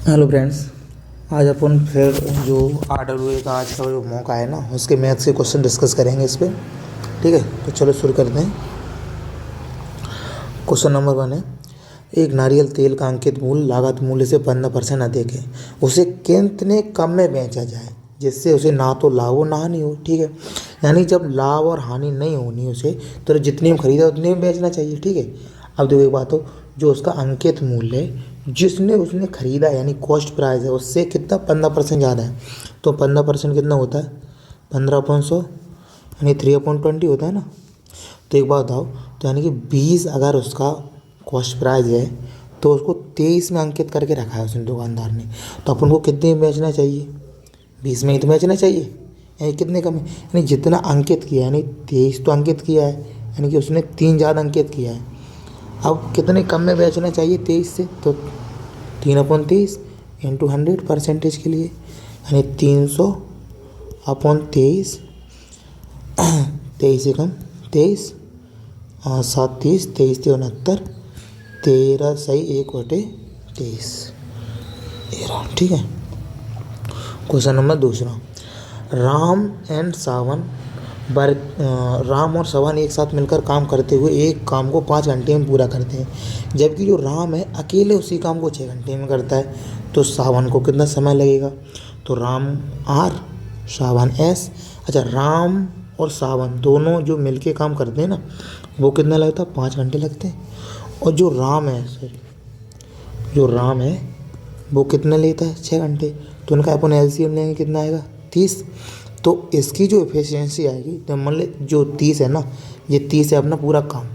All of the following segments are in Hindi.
Hello friends. आज अपन फिर जो आर्डर हुए का आज का जो मौका है ना उसके मैथ्स के क्वेश्चन डिस्कस करेंगे इस पे। ठीक है, तो चलो शुरू करते हैं। क्वेश्चन नंबर 1 है, एक नारियल तेल का अंकित मूल्य लागत मूल्य से 15% अधिक है, उसे कितने कम में बेचा जाए जिससे उसे ना तो लाभ हो ना हानि हो। ठीक है, यानी जब लाभ और हानि नहीं होनी उसे, तो जितनी में खरीदा उतने में बेचना चाहिए। ठीक है, अब देखो एक बात हो, जो उसका अंकित मूल्य है जिसने उसने खरीदा यानी कॉस्ट प्राइस है उससे कितना 15% ज़्यादा है, तो 15% कितना होता है 15/100 यानी 3/20 होता है ना। तो एक बात बताओ, तो यानी कि 20 अगर उसका कॉस्ट प्राइस है तो उसको 23 में अंकित करके रखा है उसने दुकानदार ने, तो अपन को कितने में बेचना चाहिए 20 में ही तो बेचना चाहिए। यानी कितने कम है, यानी जितना अंकित किया यानी 23 तो अंकित किया है, यानी कि उसने 3 ज़्यादा अंकित किया है। अब कितने कम में बेचना चाहिए 23 से, तो 3/30 इंटू 100% के लिए यानी 300/23। 23 से कम 23 और 7 30 23 69 13 सही 1/23 ये रहा। ठीक है, क्वेश्चन नंबर दूसरा, राम एंड सावन राम और सवन एक साथ मिलकर काम करते हुए एक काम को 5 घंटे में पूरा करते हैं, जबकि जो राम है अकेले उसी काम को 6 घंटे में करता है, तो सावन को कितना समय लगेगा। तो राम आर सावन एस। अच्छा, राम और सावन दोनों जो मिलके काम करते हैं ना वो कितना लगता है 5 घंटे लगते हैं, और जो राम है सॉरी जो राम है वो कितना लेता है 6 घंटे, तो उनका अपन एलसीएम लेंगे कितना आएगा 30। तो इसकी जो एफिशिएंसी आएगी, तो मान ले जो 30 है ना, ये 30 है अपना पूरा काम।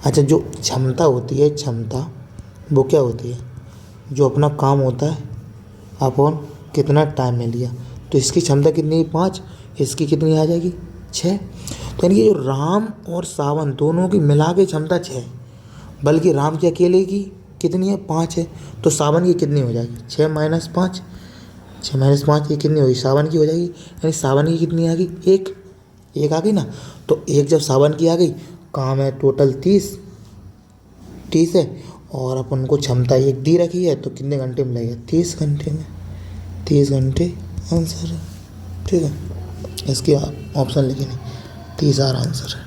अच्छा, जो क्षमता होती है क्षमता वो क्या होती है, जो अपना काम होता है अपन कितना टाइम में लिया, तो इसकी क्षमता कितनी है 5, इसकी कितनी आ जाएगी 6। तो यानी कि जो राम और सावन दोनों की मिला के क्षमता 6, बल्कि राम की अकेले की कितनी है 5 है, तो सावन की कितनी हो जाएगी 6 - 5, 6 - 5 ये कितनी होगी सावन की हो जाएगी, यानी सावन की कितनी आ गई एक आ गई ना। तो एक जब सावन की आ गई, काम है टोटल 30 है, और अपन को क्षमता एक दी रखी है, तो कितने घंटे में लगेगा 30 घंटे में, 30 घंटे आंसर है। ठीक है, इसकी ऑप्शन लिखी नहीं, 30 आंसर है।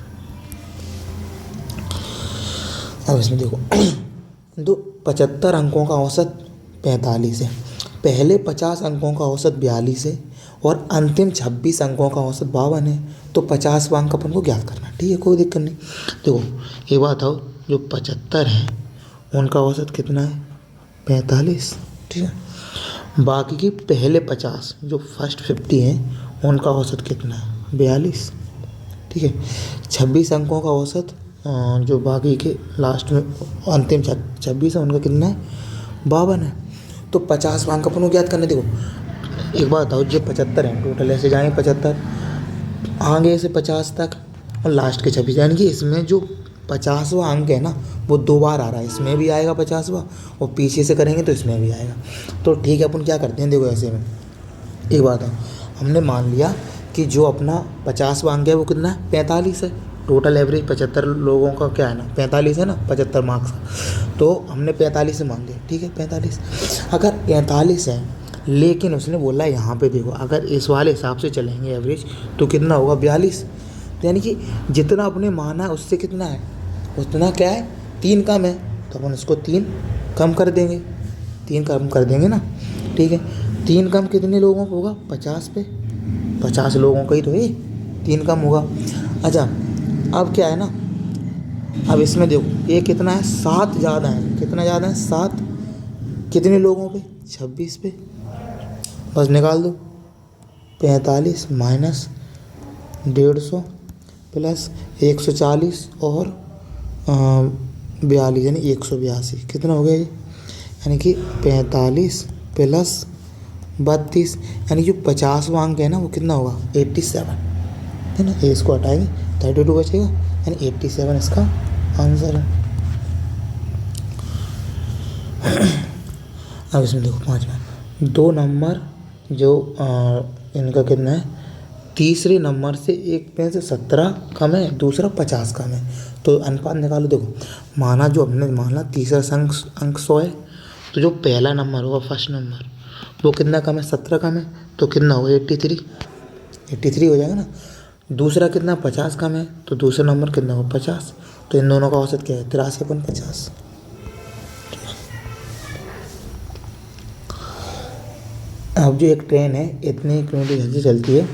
अब इसमें देखो दो 75 अंकों का औसत 45 है, पहले 50 अंकों का औसत 42 है, और अंतिम 26 अंकों का औसत 52 है, तो 50 अंक अपन को ज्ञात करना है। ठीक है, कोई दिक्कत नहीं। देखो ये बात आओ, जो 75 है उनका औसत कितना है 45। ठीक है, बाकी की पहले 50 जो फर्स्ट 50 हैं उनका औसत कितना है 42। ठीक है, 26 अंकों का औसत जो बाकी के लास्ट में अंतिम 26 है उनका कितना है 52 है, तो 50 अंक अपन को ज्ञात करने। देखो एक बात बताओ, जो 75 हैं टोटल ऐसे जाएंगे 75 आगे से 50 तक, और लास्ट के 26, यानी कि इसमें जो 50वां अंक है ना वो 2 बार आ रहा है, इसमें भी आएगा 50वां, और पीछे से करेंगे तो इसमें भी आएगा। तो ठीक है, अपन क्या करते हैं देखो ऐसे में, एक बात है, हमने मान लिया कि जो अपना 50वां अंक है वो कितना है 45 है, टोटल एवरेज 75 लोगों का क्या है ना 45 है ना 75 मार्क्स का, तो हमने 45 से मान लिया। ठीक है, 45 अगर 45 है, लेकिन उसने बोला यहाँ पे देखो अगर इस वाले हिसाब से चलेंगे एवरेज तो कितना होगा 42, तो यानी कि जितना अपने माना है उससे कितना है उतना क्या है 3 कम है, तो अपन उसको 3 कम कर देंगे, 3 कम कर देंगे ना। ठीक है, 3 कम कितने लोगों को होगा 50 पे, 50 लोगों का ही तो ये 3 कम होगा। अच्छा, अब क्या है ना, अब इसमें देखो ये कितना है 7 ज़्यादा है, कितना ज़्यादा है 7, कितने लोगों पे 26 पे, बस निकाल दो 45 माइनस 150 प्लस 140 और 42 यानी 182 कितना हो गया ये, यानी कि 45 प्लस 32 यानी जो 50वां अंक है ना वो कितना होगा 87 है ना, ये इसको हटाएंगे 32 बचेगा, यानी 87 इसका आंसर है। अब इसमें देखो 5वां 2 नंबर जो इनका कितना है, तीसरे नंबर से एक में से 17 कम है, दूसरा 50 कम है, तो अनुपात निकालो। देखो माना जो हमने माना तीसरा अंक 100 है तो जो पहला नंबर होगा फर्स्ट नंबर वो कितना कम है, 17 कम है, तो कितना होगा 83, 83 हो जाएगा ना। दूसरा कितना 50 कम है, तो दूसरा नंबर कितना होगा 50, तो इन दोनों का औसत क्या है 83/50। अब जो एक ट्रेन है इतने किलोमीटर जल्दी चलती है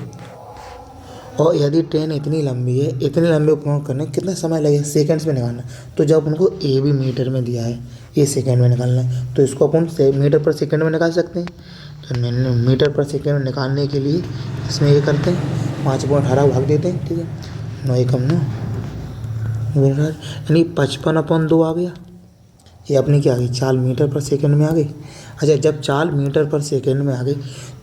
और यदि ट्रेन इतनी लंबी है, इतने लंबे उपकरण करने में कितना समय लगेगा, सेकंड्स में निकालना है। तो जब उनको ए भी मीटर में दिया है, ये सेकंड में निकालना है, तो इसको अपन मीटर पर सेकंड में निकाल सकते हैं। तो मीटर पर सेकंड में निकालने के लिए इसमें ये करते हैं 5.18 भाग देते हैं, ठीक है, 9 एकम 9 यानी 55/2 आ गया। ये अपनी क्या आ गई, 4 मीटर पर सेकंड में आ गई। अच्छा, जब 4 मीटर पर सेकंड में आ गई,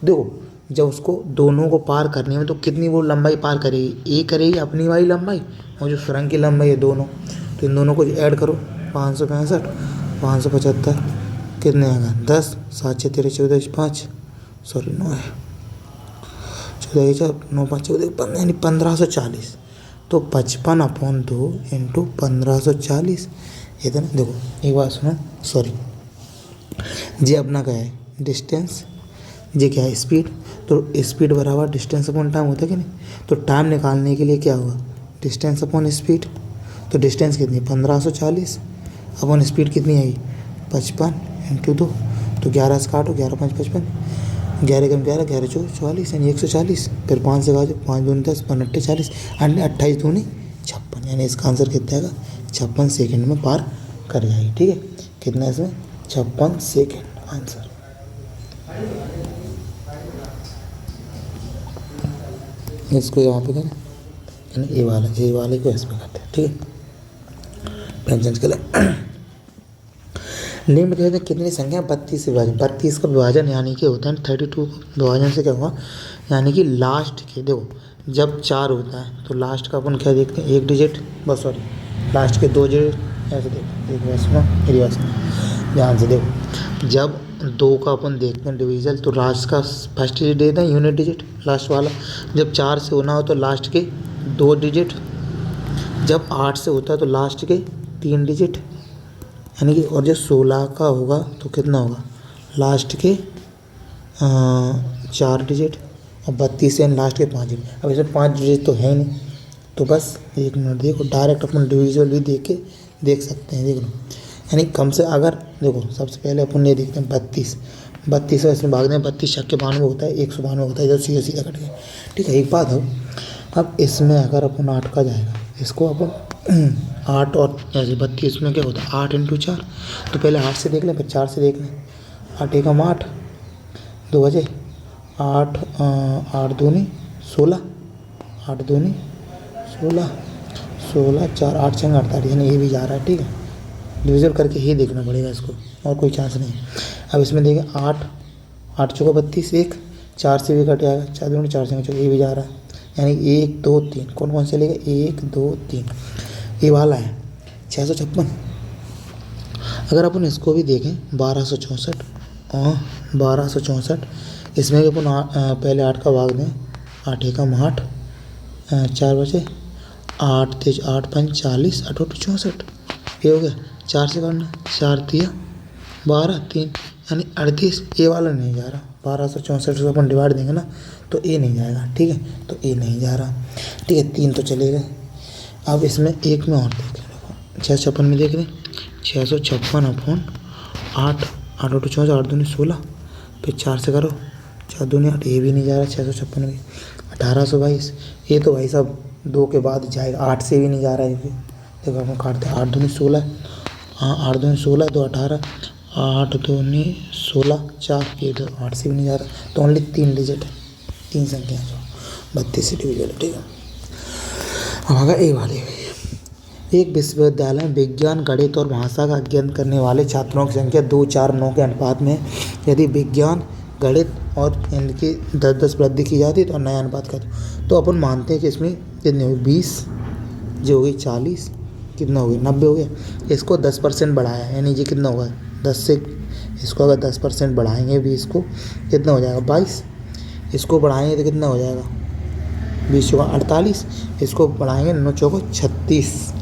देखो जब उसको दोनों को पार करने में तो कितनी वो लंबाई पार करेगी, ए करेगी अपनी वाली लंबाई और जो सुरंग की लंबाई है दोनों, तो इन दोनों को ऐड करो 565 575 कितने आएगा 10 7 6 13 14 5 सॉरी 9 है 14 4 9 5 14 15 यानी 1540। तो 55/2 इंटू 1540 इतना। देखो एक बात सुनो, सॉरी, ये अपना क्या है डिस्टेंस, ये क्या है स्पीड। तो स्पीड बराबर डिस्टेंस अपॉन टाइम होता है कि नहीं। तो टाइम निकालने के लिए क्या होगा डिस्टेंस अपॉन स्पीड। तो डिस्टेंस कितनी 1540 अपॉन स्पीड कितनी आई 55 इंटू 2, तो 11 से काटो 11 5 55, 11 कम 11 11 4 44 यानी 140, फिर 5 से काटो 5 दूनी 10 15 40 28 दूनी 56, यानी इसका आंसर कितना आएगा 56 सेकेंड में पार कर जाएगी। ठीक है, कितना इसमें 56 सेकेंड आंसर। इसको यहाँ पे करें, ए वाले को इसमें करते हैं, ठीक है। पेंशन के लिए निम्न कहते हैं कितनी संख्या 32 से विभाजन, 32 का विभाजन यानी कि होता है 32 को विभाजन से क्या हुआ, यानी कि लास्ट के देखो जब 4 होता है तो लास्ट का अपन क्या देखते हैं 1 डिजिट, बस सॉरी लास्ट के 2 डिजिट ऐसे देखो सुनो मेरी बात सुनो ध्यान से देखो, जब 2 का अपन देखते हैं डिवीजन तो लास्ट का फर्स्ट डिजिट देते हैं यूनिट डिजिट लास्ट वाला, जब 4 से होना हो तो लास्ट के 2 डिजिट, जब 8 से होता है तो लास्ट के 3 डिजिट यानी कि, और जो 16 का होगा तो कितना होगा लास्ट के 4 डिजिट और 32 से लास्ट के 5 डिजिट। अब इसमें 5 डिजिट तो है नहीं, तो बस 1 मिनट देखो डायरेक्ट अपन डिविजल भी देख सकते हैं, देख लो। यानी कम से अगर देखो सबसे पहले अपन ये देखते हैं 32 इसमें भाग दें 32 छक्के 92 होता है 192 होता है, जब सीधा सीधा कट गया। ठीक है, एक बात हो, अब इसमें अगर अपन 8 का जाएगा इसको अपन 8 और जैसे 32 में क्या होता है 8 × 4, तो पहले 8 से देख लें फिर 4 से देख लें। 8 एकम 8 2 बजे 8 8 दूनी 16 8 दूनी 16 16 4 8 6 48 यानी ये भी जा रहा है। ठीक है, डिविजन करके ही देखना पड़ेगा इसको, और कोई चांस नहीं। अब इसमें देखें 8 8 चौका 32 1 4 से भी कट जाएगा 4 दूनी 4 से ये भी जा रहा है, यानी 1 2 3 कौन कौन से लेगा 1 2 3 ये वाला है 656। अगर अपन इसको भी देखें 1264 और 1264 इसमें भी अपन पहले 8 का भाग दें 8 एकम 8 4 बजे 8 3 8 5 40 8 8 64 ये हो गया। 4 से करना 4 3 12 3 यानी 38, ये वाला नहीं जा रहा 1264 से अपन डिवाइड देंगे ना तो ए नहीं जाएगा। ठीक है, तो ए नहीं जा रहा। ठीक है, 3 तो चले गए। अब इसमें एक में और देखें, देखो 656 में देख रहे 656 अपॉन 8 8 8 64 8 दूनी 16 फिर 4 से करो 4 दूनी 8 ये भी नहीं जा रहा 656 में 1822, ये तो भाई साहब 2 के बाद जाएगा 8 से भी नहीं जा रहा है। देखो अपन काटते हैं 8 दूनी 16 हाँ 8 दूनी 16 2 18 8 दूनी 16 4 ये तो 8 से भी नहीं जा रहा, तो ओनली 3 डिजिट है 3 संख्या जो 32 से डिविजन है। ठीक है, अब आगे ए वाले एक विश्वविद्यालय में विज्ञान गणित और भाषा का अध्ययन करने वाले छात्रों की संख्या 2 4 9 के अनुपात में, यदि विज्ञान गणित और इनकी 10 वृद्धि की जाती तो नया अनुपात का, तो अपन मानते हैं कि इसमें कितने हो 20 जो हो गई 40 कितना हो गया 90 हो गया। इसको 10% बढ़ाया यानी ये कितना होगा 10 से, इसको अगर 10% बढ़ाएंगे 20 को कितना हो जाएगा 22, इसको बढ़ाएंगे तो कितना हो जाएगा 20 चौका 48, इसको बढ़ाएंगे 9 चौका 36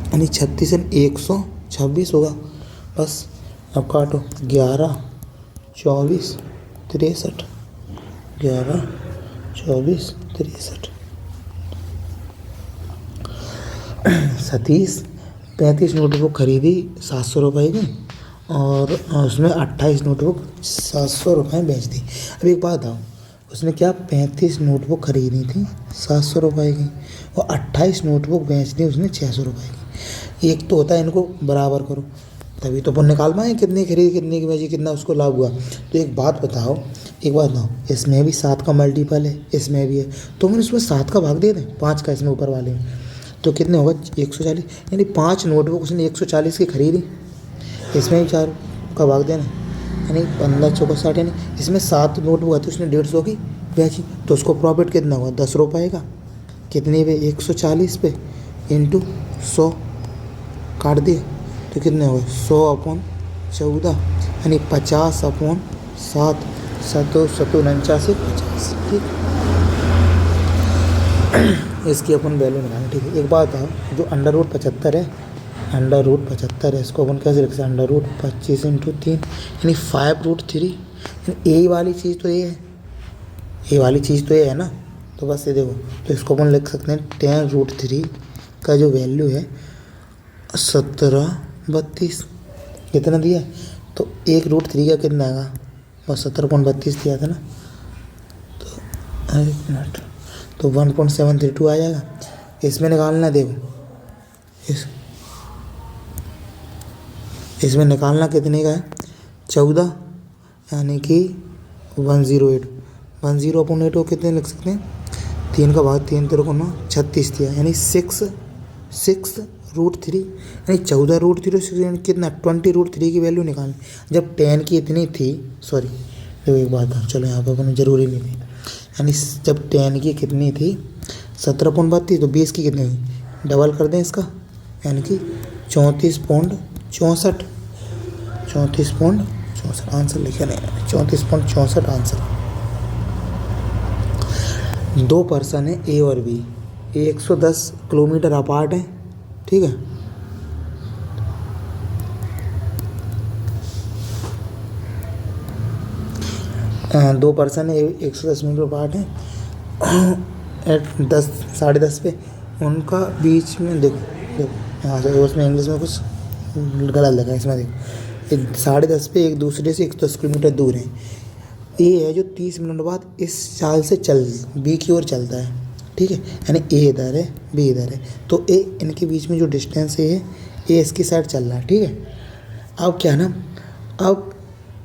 यानी 36 126 होगा। बस अब काटो 11 24 63, 11 24 63। सतीश 35 नोटबुक खरीदी 700 रुपये की, और उसमें 28 नोटबुक 700 रुपये में बेच दी। अब एक बात बताओ, उसने क्या 35 नोटबुक खरीदी थी 700 रुपये की, और 28 नोटबुक बेच दी उसने 600 रुपये की। एक तो होता है इनको बराबर करो, तभी तो अपन निकाल पाए कितनी खरीदी कितनी की बेची, कितना उसको लाभ हुआ। तो एक बात बताओ, इसमें भी 7 का मल्टीपल है, इसमें भी है, तो हम इसमें 7 का भाग दे दें 5 का इसमें ऊपर वाले में, तो कितने होगा 140। यानी 5 नोटबुक उसने 140 की खरीदी, इसमें भी 4 का भाग देना, यानी 15 चौका 60, यानी इसमें 7 नोटबुक है तो उसने 150 की बेची, तो उसको प्रॉफिट कितना हुआ 10 रुपये का। कितने पे 140 पे इंटू 100 काट दिए, तो कितने हुए 100/14, यानी 50/7, 7 50। ठीक, इसकी अपन वैल्यू निकालें। ठीक है, एक बात बताओ, जो √75 है, √75 है, इसको अपन कैसे लिख सकते हैं, √25 × 3 यानी 5√3। ए वाली चीज़ तो ये है, ए वाली चीज़ तो ये है ना, तो बस ये देखो, तो इसको अपन लिख सकते हैं 10√3 का जो वैल्यू है 1732। कितना दिया, तो 1√3 का कितना आएगा, बस 17.32 दिया था ना, तो एक मिनट, तो 1.732 आ जाएगा। इसमें निकालना, देखो इसमें निकालना कितने का है 14, यानी कि 108। 108 को कितने लिख सकते हैं, 3 का भाग 3 3 को 9, 36 दिया, यानी 6√3, यानी 14√3, यानी कितना 20√3 की वैल्यू निकालनी। जब 10 की इतनी थी, सॉरी देखो एक बात है, चलो यहाँ पर अपने ज़रूरी नहीं थी, यानी जब 10 की कितनी थी 17.32, तो 20 की कितनी हुई, डबल कर दें इसका, यानी कि 34.64, 34.64 आंसर लिखे नहीं, 34.64 आंसर। 2 पर्सन है ए और बी, 110 किलोमीटर अपार्ट है, ठीक है। दो पर्सन है 110 मीटर अपार्ट है, एट 10 10:30 पे, उनका बीच में देखो यहाँ से उसमें इंग्लिश में कुछ गलत लगा, इसमें देखो 10:30 पे एक दूसरे से 110 किलोमीटर दूर है। ए है जो 30 मिनट बाद इस चाल से बी की ओर चलता है, ठीक है, यानी ए इधर है बी इधर है, तो ए इनके बीच में जो डिस्टेंस है ए इसकी साइड चल रहा है, ठीक है। अब क्या ना, अब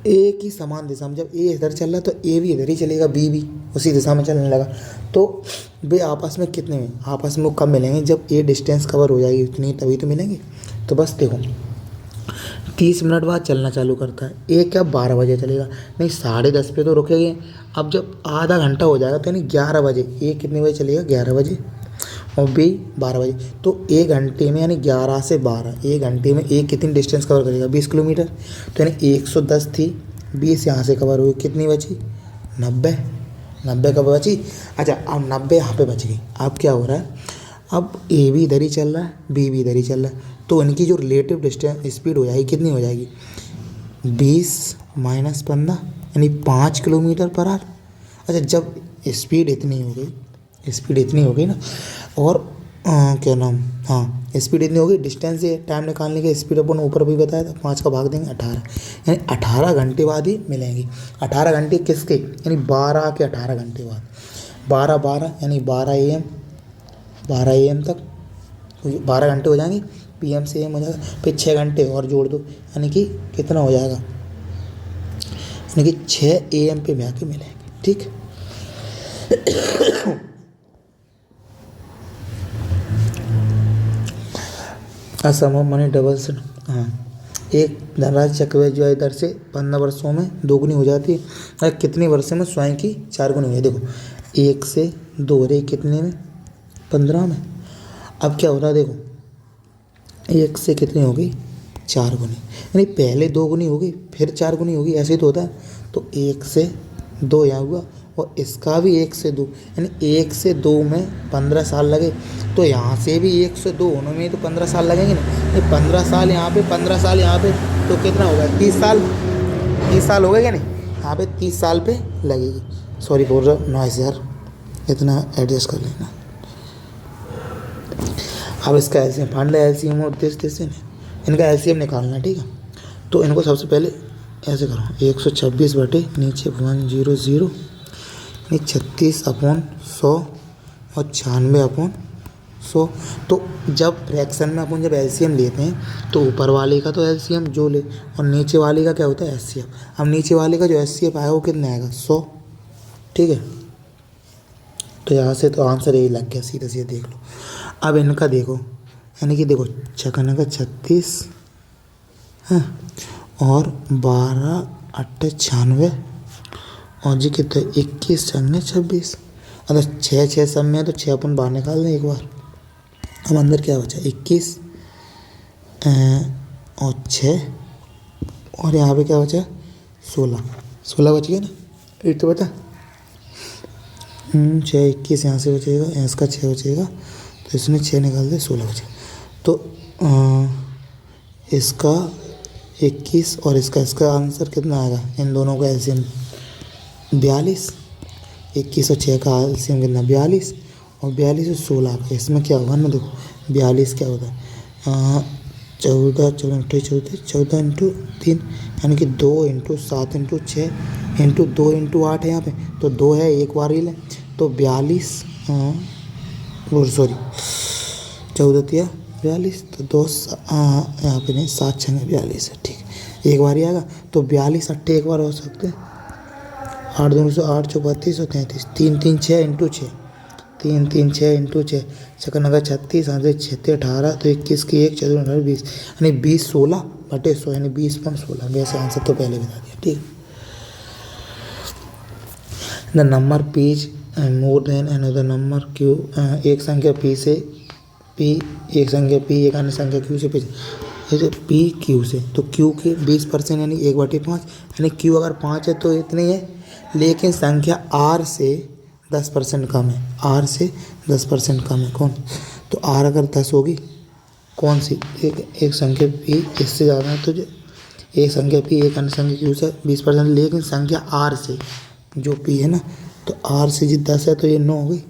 ए की समान दिशा में, जब ए इधर चल रहा है तो ए भी इधर ही चलेगा, बी भी उसी दिशा में चलने लगा, तो वे आपस में कितने में, आपस में वो कब मिलेंगे, जब ए डिस्टेंस कवर हो जाएगी उतनी, तभी तो मिलेंगे। तो बस देखो 30 मिनट बाद चलना चालू करता है, ए क्या 12 बजे चलेगा, नहीं 10:30 पे तो रुकेंगे। अब जब आधा घंटा हो जाएगा तो यानी 11 बजे, ए कितने बजे चलेगा 11 बजे, और बी 12 बजे, तो 1 घंटे में यानी 11 से 12, 1 घंटे में ए कितनी डिस्टेंस कवर करेगा 20 किलोमीटर, तो यानी 110 थी, 20 यहाँ से कवर हुई, कितनी बची 90 कब बची। अच्छा, अब 90 यहाँ पे बच गई। अब क्या हो रहा है, अब ए भी इधर ही चल रहा है, बी भी इधर ही चल रहा है, तो इनकी जो रिलेटिव डिस्टेंस स्पीड हो जाएगी, कितनी हो जाएगी 20 - 15, यानी 5 किलोमीटर पर आवर। अच्छा, जब स्पीड इतनी हो गई ना, और क्या नाम, हाँ स्पीड इतनी होगी, डिस्टेंस ये टाइम निकालने के स्पीड अपन ऊपर भी बताया था, 5 का भाग देंगे 18, यानी 18 घंटे बाद ही मिलेंगी। 18 घंटे किसके, यानी 12 के 18 घंटे बाद, 12 यानी 12 AM तक 12 घंटे हो जाएंगे, PM से AM हो जाएगा, फिर 6 घंटे और जोड़ दो, यानी कि कितना हो जाएगा, यानी कि 6 AM पे आके मिलेंगे, ठीक। असंभव मनी डबल से, हाँ, एक धनराशि चक्रवृद्धि जो है इधर से 15 वर्षों में दोगुनी हो जाती है, और कितने वर्षों में स्वयं की 4 गुनी हुई है। देखो 1 से 2 रे कितने में 15 में। अब क्या हो रहा है, देखो 1 से कितनी होगी 4 गुनी, यानी पहले 2 गुनी होगी फिर 4 गुनी होगी, ऐसे ही तो होता है। तो 1 से 2 यहाँ हुआ, और इसका भी 1 से 2, यानी 1 से 2 में 15 साल लगे, तो यहाँ से भी 1 से 2 होने में तो 15 साल लगेंगे ना, ये 15 साल यहाँ पे 15 साल यहाँ पे, तो कितना होगा 30 साल, 30 साल हो गए क्या नहीं, यहाँ पे 30 साल पे लगेगी। सॉरी बोल रहा हूँ नॉइस यार, इतना एडजस्ट कर लेना। अब इसका एलसीएम फाइंड एलसीएम और दिस इनका एलसीएम निकालना है, ठीक है। तो इनको सबसे पहले ऐसे करो 126 बटे नीचे 100 यानी 36/100 और 96/100। तो जब फ्रैक्शन में अपन जब एलसीएम लेते हैं तो ऊपर वाले का तो एलसीएम जो ले और नीचे वाले का क्या होता है एचसीएफ। अब नीचे वाले का जो एचसीएफ आएगा वो कितना आएगा 100, ठीक है। तो यहाँ से तो आंसर यही लग गया, सीधे सीधे देख लो। अब इनका देखो, यानी कि देखो छक्का का 36 हाँ और 12 8 96 और जी कितना 21 छंगे 26। अगर 6 सब में है तो 6 अपन बाहर निकाल दें एक बार। अब अंदर क्या बचा 21 और 6 और यहाँ पे क्या बचा 16 बच गया ना, 8 तो बचा 6 21 यहाँ से बचेगा, इसका 6 बचेगा तो इसमें 6 निकाल दे 16 बचेगा। तो इसका 21 और इसका आंसर कितना आएगा, इन दोनों का एलसीएम 42। 21 और 6 का एलसीएम कितना 42 और 42 और 16 का इसमें क्या होगा ना, देखो 42 क्या होता है 14 इंटू 3 यानी कि 2 इंटू 7 इंटू 6 इंटू 2 इंटू 8 है यहाँ पे, तो 2 है एक बार ही ले तो 42 सॉरी 14 42 तो 2 यहाँ पे नहीं 7 6 42 है, ठीक है एक बार ही आएगा। तो 42 अट्ठे एक बार हो सकते हैं, 8 2 से 8 4 32 और 33 3 3 6 इंटू 6 3 3 6 इंटू 6 छक्का 36 यहाँ से 6 18 तो 21 की 1 4 18 20 यानी 20 16 बटे 100 यानी 20/16। वैसे आंसर तो पहले बता दिया, ठीक है। The number P is more than another number Q, एक संख्या पी से पी एक संख्या पी एक अन्य संख्या क्यू से जैसे पी क्यू से, तो क्यू के 20% यानी 1/5 यानी क्यू अगर 5 है तो इतनी है, लेकिन संख्या आर से 10% कम है, आर से 10% कम है कौन, तो आर अगर 10 होगी कौन सी एक संख्या पी इससे ज़्यादा है, तो जो एक संख्या पी एक अन्य संख्या क्यू से 20%, लेकिन संख्या आर से जो पी है ना, तो आर से जी 10 है तो ये 9 हो गई,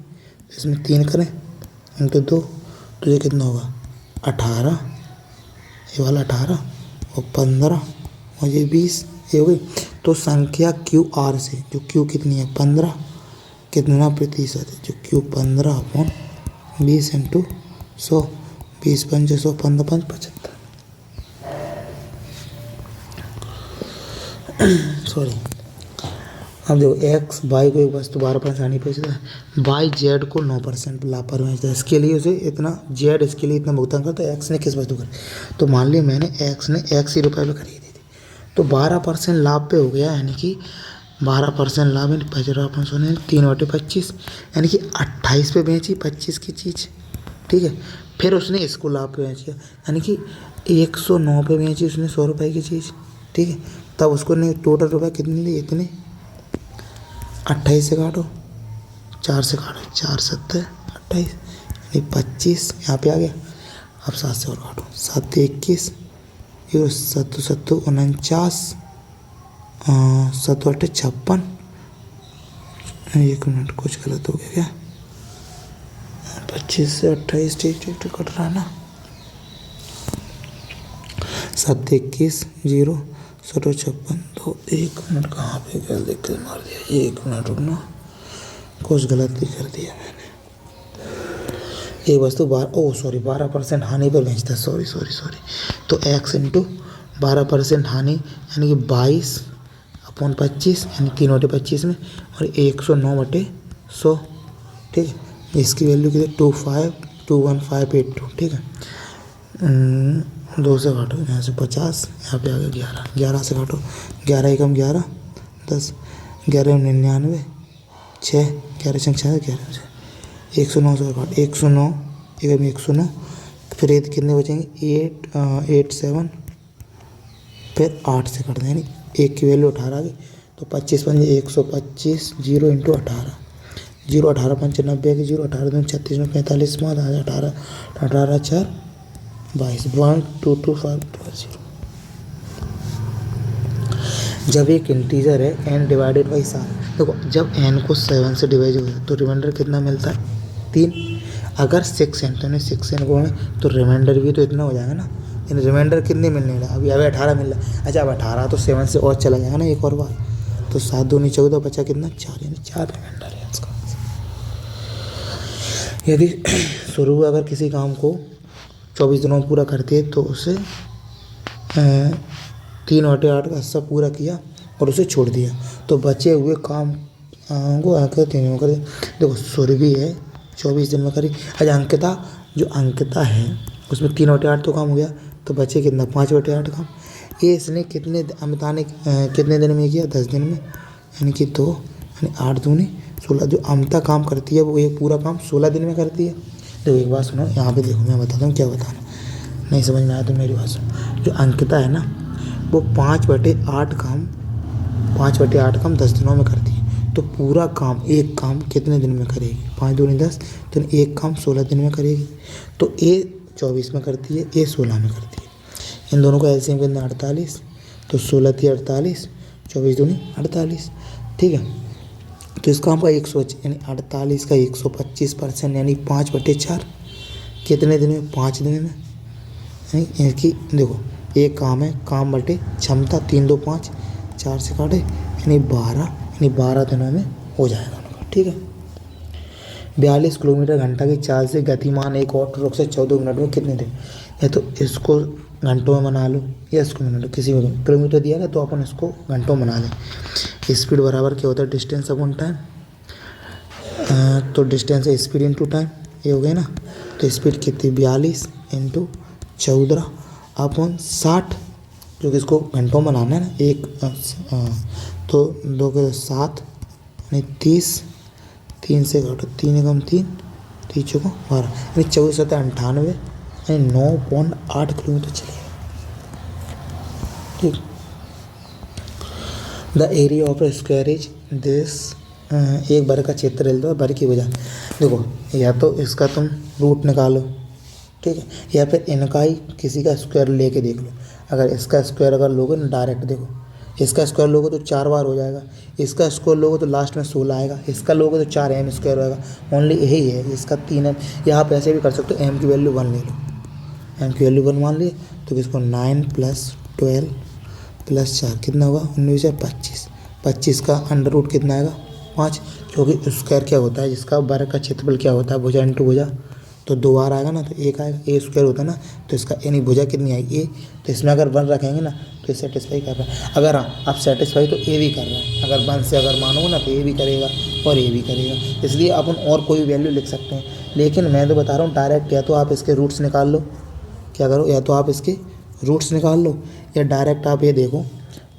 इसमें 3 करें इंटू 2 तो ये कितना होगा 18, ये वाला 18 और 15 और ये 20 ये हो गई। तो संख्या क्यू आर से जो क्यू कितनी है 15 कितना प्रतिशत है, जो क्यू 15/20 इंटू 100 20 5 100 15 5 75 सॉरी। अब देखो एक्स वाई को एक वस्तु 12% हानि पहुँचता है, वाई जेड को 9% लापरवाही है, इसके लिए उसे इतना जेड इसके लिए इतना भुगतान करता है, एक्स ने किस वस्तु कर, तो मान लिया मैंने एक्स ने एक्स ही रुपये में खरीदी थी तो 12% लाभ पे हो गया, यानी कि 12% लाभ यानी 50% 3/25 यानी कि 28 पे बेची 25 की चीज़, ठीक है। फिर उसने इसको लाभ पे बेच किया यानी कि 109 पे बेची उसने 100 रुपये की चीज़, ठीक है। तब उसको ने टोटल रुपये कितने लिए इतने 28 से काटो 4 से काटो 4 7 28 यानी 25 यहाँ पे आ गया। अब 7 से और काटो 7 21 ये 7 7 49 7 8 56 एक मिनट कुछ गलत हो गया क्या 25 से 28 ठीक कट रहा है ना 7 21 0 7 56 तो 1 मिनट कहाँ पे क्या लिख कर मार दिया 1 मिनट रुकना कुछ गलती कर दिया मैंने। एक वस्तु 12% हानि पर बेचता है सॉरी तो x इंटू 12% हानि यानी कि 22/25 यानी 3/25 में और 109/100 ठीक है। इसकी वैल्यू कितनी 2521,582 ठीक है। 2 से काटो यहाँ से 50 यहाँ पे आ गया 11 से काटो 11 एकम 11 10 11 99 6 11 6 11 109 से काटो 109 एकम 109 फिर कितने बचेंगे 8 7 फिर 8 से काट दें यानी 1 की वैल्यू 18 आ गई तो 25 पंजे 125 0 इंटू 18 0 18 5 90 की 0 18 2 36 में 45 में 18 4 22 1 2 2 5 0 जब एक इंटीजर है n डिवाइडेड बाई 7, देखो जब n को 7 से डिवाइड हो तो रिमाइंडर कितना मिलता है 3। अगर 6n तो 6n को तो रिमाइंडर भी तो इतना हो जाएगा ना। इन रिमाइंडर कितने मिलने लगा अभी 18 मिल रहा है। अच्छा अब 18 तो 7 से और चला जाएगा ना एक और बार, तो 7 दूनी 14 बचा कितना 4, यानी 4 रिमाइंडर है इसका। यदि शुरू अगर किसी काम को 24 दिनों में पूरा करती है तो उसे 3/8 का हिस्सा पूरा किया और उसे छोड़ दिया तो बचे हुए काम को आकर 3 दिन में कर दिया। देखो सुरभि है 24 दिन में करी। अच्छा अंकिता, जो अंकिता है उसमें 3/8 तो काम हो गया, तो बचे कितना 5/8 काम। ये इसने कितने अमिता ने कितने दिन में किया 10 दिन में, यानी कि 2 यानी 8 दूनी 16। जो अमिता काम करती है वो ये पूरा काम 16 दिन में करती है। देखो एक बात सुनो, यहाँ पे देखो मैं बताता हूँ क्या बताना, नहीं समझ में आया तो मेरी बात सुनो। जो अंकिता है ना वो 5/8 काम 10 दिनों में करती है, तो पूरा काम एक काम कितने दिन में करेगी 5 दूनी 10, तो एक काम 16 दिन में करेगी। तो ए 24 में करती है, ए 16 में करती है। इन दोनों का एलसीएम कितना 48, तो 16 थी 48, 24 दूनी 48, ठीक है। तो इस काम का 100 यानी 48 का 125% यानी 5/4 कितने दिन में 5 दिन में। यानी कि देखो एक काम है, काम बटे क्षमता 3 2 5 4 से काटे यानी 12 दिनों में हो जाएगा उनका, ठीक है। 42 किलोमीटर घंटा की चाल से गतिमान एक ऑटो रिक्शा 14 मिनट में कितने दिन। या तो इसको घंटों में बना लो या इसको मिनट, किसी में किलोमीटर दिया है तो अपन इसको घंटों में बना दें। स्पीड बराबर क्या होता है डिस्टेंस अपॉन टाइम, तो डिस्टेंस है स्पीड इंटू टाइम, ये हो गया ना। तो स्पीड कितनी 42 इंटू 14 अपॉन 60, जो कि इसको घंटों में बनाना है ना। एक तो 2 के 7 यानी 30, 3 से घटो 3 एकम 3 3 चौको 12 यानी 24 7 98 यानी 9.8 किलोमीटर चलेगा, ठीक। The area of square is this, एक वर्ग का क्षेत्र ले लो, वर्ग की वजह देखो, या तो इसका तुम रूट निकालो, ठीक है, या फिर इनका ही किसी का स्क्वायर लेके देख लो। अगर इसका स्क्वायर अगर लोगे ना डायरेक्ट, देखो इसका स्क्वायर लोगे तो 4 बार हो जाएगा, इसका स्क्वायर लोगे तो लास्ट में 16 आएगा, इसका लोगे तो 4 m स्क्वायर होगा। ओनली यही है, इसका 3 m। यहाँ पे ऐसे भी कर सकते हो, m की वैल्यू 1 ले लो, m की वैल्यू 1 मान लिए तो इसको 9 + 12 + 4 कितना होगा 19 या 25। 25 का अंडर रूट कितना आएगा 5, क्योंकि स्क्वायर क्या होता है जिसका वर्ग का क्षेत्रफल क्या होता है भुजा इंटू भुजा, तो 2 बार आएगा ना तो 1 आएगा, ए स्क्वायर होता है ना, तो इसका यानी भुजा कितनी आएगी ए, तो इसमें अगर 1 रखेंगे ना तो ये सेटिस्फाई कर रहा है। अगर हाँ आप सेटिस्फाई तो ए भी कर रहा है, अगर 1 से अगर मानोगे ना तो ए भी करेगा और ए भी करेगा, इसलिए अपन और कोई वैल्यू लिख सकते हैं। लेकिन मैं तो बता रहा हूँ डायरेक्ट, या तो आप इसके रूट्स निकाल लो, क्या करो या तो आप इसके रूट्स निकाल लो, या डायरेक्ट आप ये देखो,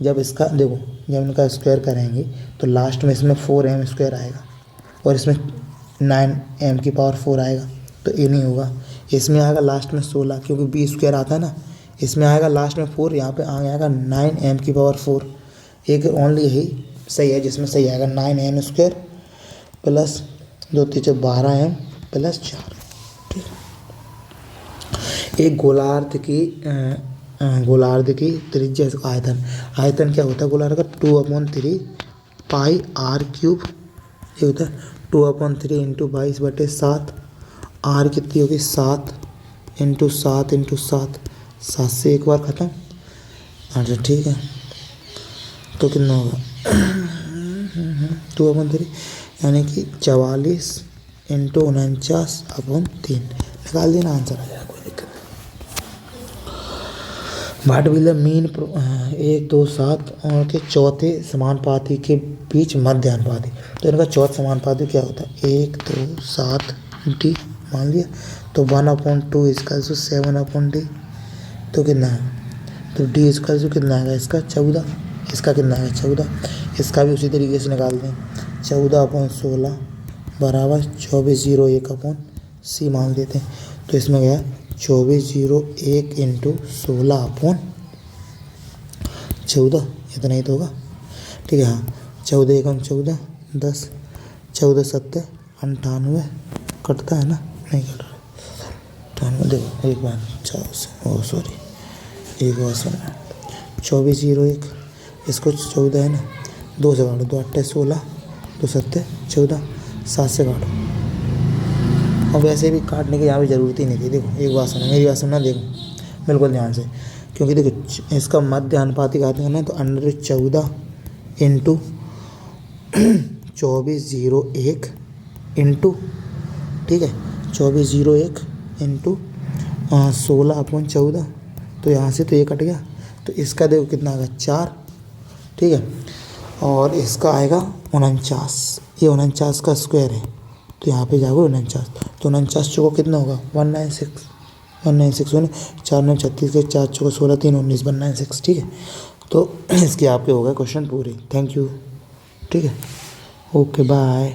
जब इसका देखो जब इनका स्क्वायर करेंगे तो लास्ट में इसमें 4m स्क्वायर आएगा और इसमें 9m की पावर 4 आएगा, तो ये नहीं होगा। इसमें आएगा लास्ट में 16 क्योंकि b स्क्वायर आता है ना, इसमें आएगा लास्ट में 4, यहाँ पे आएगा 9m की पावर 4। एक ओनली यही सही है जिसमें सही आएगा 9m square plus 2 3 12m plus 4, ठीक। एक गोलार्ध की त्रिज्या आयतन क्या होता है गोलार्ध का 2/3 पाई r³ ये होता है 2/3 इंटू 22/7, आर कितनी होगी 7 इंटू 7 इंटू 7, 7 से एक बार ख़त्म। अच्छा ठीक है, तो कितना होगा 2/3 यानी कि 44 इंटू 49/3 निकाल देना, आंसर आ जाएगा, कोई दिक्कत नहीं। वाट विल द मीन 1 2 7 और के चौथे समानुपाती के बीच मध्य अनुपाती, तो इनका चौथा समानुपाती क्या होता है 1 2 7 डी मान लिया, तो 1/2 इसका 7/d, तो कितना है, तो डी इसका कितना आएगा इसका 14, इसका कितना आएगा 14, इसका भी उसी तरीके से निकाल दें 14/16 बराबर 2401/c मान देते हैं, तो इसमें गया 2401 इंटू 16/14 इतना ही तो होगा, ठीक है। हाँ 14 एकम 14 10 14 7 98 कटता है ना, नहीं कट रहा, देखो एक बार 4 से सॉरी एक बार सुनना 2401 इसको 14 है ना, 2 से काटो, 2 8 16, 2 7 14, 7 से काटो। और वैसे भी काटने की यहाँ पे ज़रूरत ही नहीं थी। देखो एक बात सुनो, मेरी बात सुनना, देखो बिल्कुल ध्यान से, क्योंकि देखो इसका मध्य अनुपाती घात करना है तो √14 इंटू 2401 इंटू, ठीक है, 2401 इंटू 16/14। तो यहाँ से तो ये कट गया, तो इसका देखो कितना आएगा 4, ठीक है, और इसका आएगा 49। ये 49 का स्क्वायर है, तो यहाँ पे जाओगे 49, तो 49 चौको कितना होगा 196, 196 होने 4 9 36 के 4 चौको 16 3 19 196, ठीक है। तो इसके आपके हो गए क्वेश्चन पूरे। थैंक यू, ठीक है, ओके बाय।